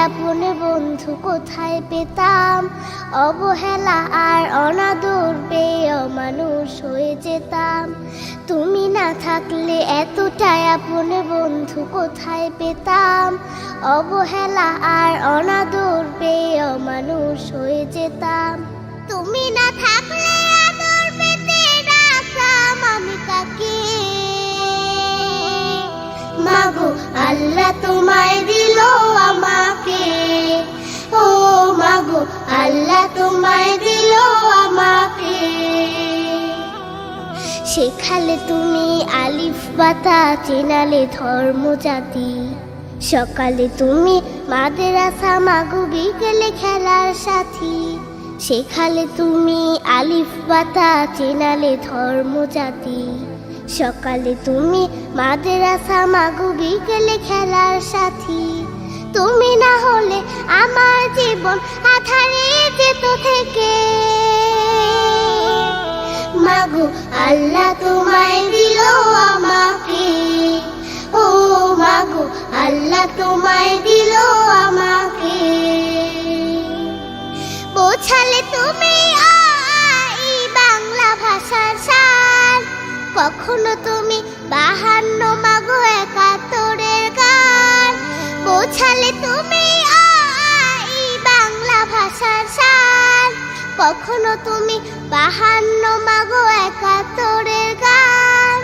আপন বন্ধু কোথায় পেতাম, অবহেলা আর অনাদর পেয়ে অমানুষ হয়ে যেতাম। তুমি না থাকলে এতটাই আপন বন্ধু কোথায় পেতাম, অবহেলা আর অনাদর পেয়ে অমানুষ হয়ে যেতাম। তুমি না থাকলে আদর পেতে ডাকতাম আমি কাকে, মাগো আল্লাহ তোমায় দিল আমাকে, ও মাগো আল্লাহ তোমায় দিল আমাকে। শেখালে তুমি আলিফ বাতা, চেনালে ধর্ম জাতি, সকালে তুমি মাদ্রাসা, মাগো বিকেলে খেলার সাথী। শেখালে তুমি আলিফ বাতা, চেনালে ধর্ম জাতি, সকালে তুমি মাদ্রাসা, মাগো বিকেলে খেলার সাথী। তুমি না হলে আমার জীবন আঁধারে যেত থেকে, মাগো আল্লাহ তোমায় দিল আমাকে, ও মাগো আল্লাহ তোমায় দিল আমাকে। বোঝালে তুমি বাংলা ভাষার সার, কখনো তুমি 52 মাগো 71-এর গান। বোঝালে তুমি বাংলা ভাষার সার, কখনো তুমি 52 মাগো 71-এর গান।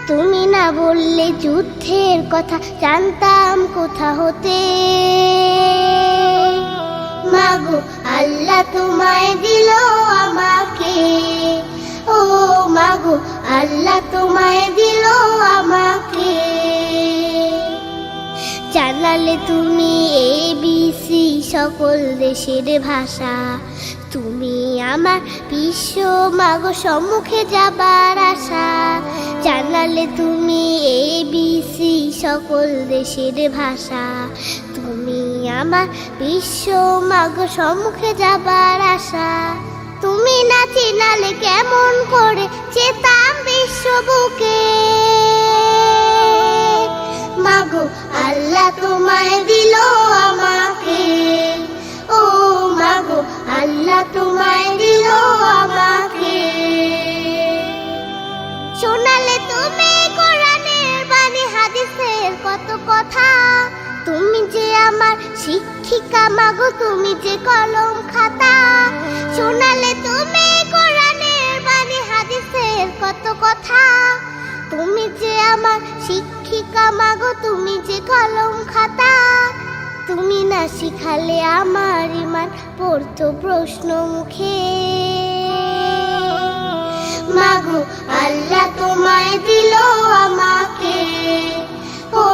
তুমি না বললে যুদ্ধের কথা জানতাম কোথা হতে, মাগো আল্লাহ তোমায় দিল আমাকে, ও মাগো আল্লাহ তোমায় দিল আমাকে। জানালে তুমি ABC সকল দেশের ভাষা, তুমি আমার বিশ্ব মাগো সম্মুখে যাবার আশা। জানালে তুমি ABC সকল দেশের ভাষা, তুমি আমার বিশ্ব মাগো সম্মুখে যাবার আশা। তুমি না চিনালে কেমন করে যেতাম বিশ্ব বুকে, মাগো আল্লাহ তোমায় দিল আমাকে, ও মাগো আল্লাহ তোমায় দিল আমাকে। শোনালে তুমি কোরআনের বাণী, হাদিসের কত কথা, তুমি যে আমার শিক্ষিকা মাগো, তুমি যে কলম খাতা। শোনালে তুমি কোরআনের বাণী, হাদিসের কত কথা, তুমি যে আমার শিক্ষিকা মাগো, তুমি যে কলম খাতা। তুমি না শিখালে আমার ইমান পড়তো প্রশ্ন মুখে, মাগো আল্লাহ তোমায় দিল আমাকে, ও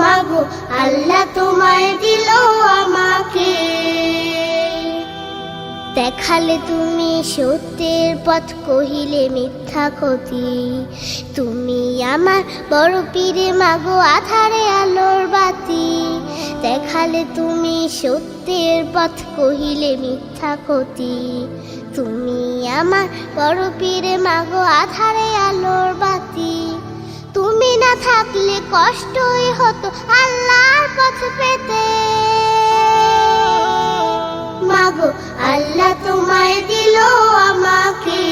মাগো আল্লাহ তোমায় দিল আমাকে। দেখালে তুমি সত্যের পথ, কহিলে মিথ্যা ক্ষতি, তুমি আমার বড় পীরে মাগো আধারে আলোর বাতি। দেখালে তুমি সত্যের পথ, কহিলে মিথ্যা ক্ষতি, তুমি আমার বড় পীরে মাগো আধারে আলোর বাতি। তুমি না থাকলে কষ্টই হতো আল্লাহর পথ পেতে, মাগো আল্লাহ তোমায় দিল আমাকে,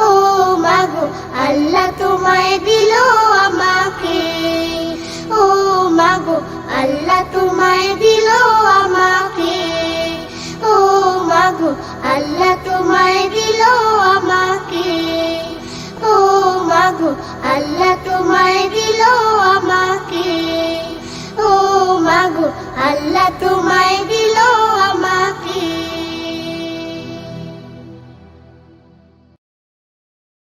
ও মাগো আল্লাহ তোমায় দিল আমাকে, ও মাগো আল্লাহ তোমায় দিল আমাকে, ও মাগো আল্লাহ তোমায় দিল আমাকে, ও মাগো আল্লাহ তোমায় দিল আমাকে, ও মাগো আল্লাহ তোমায়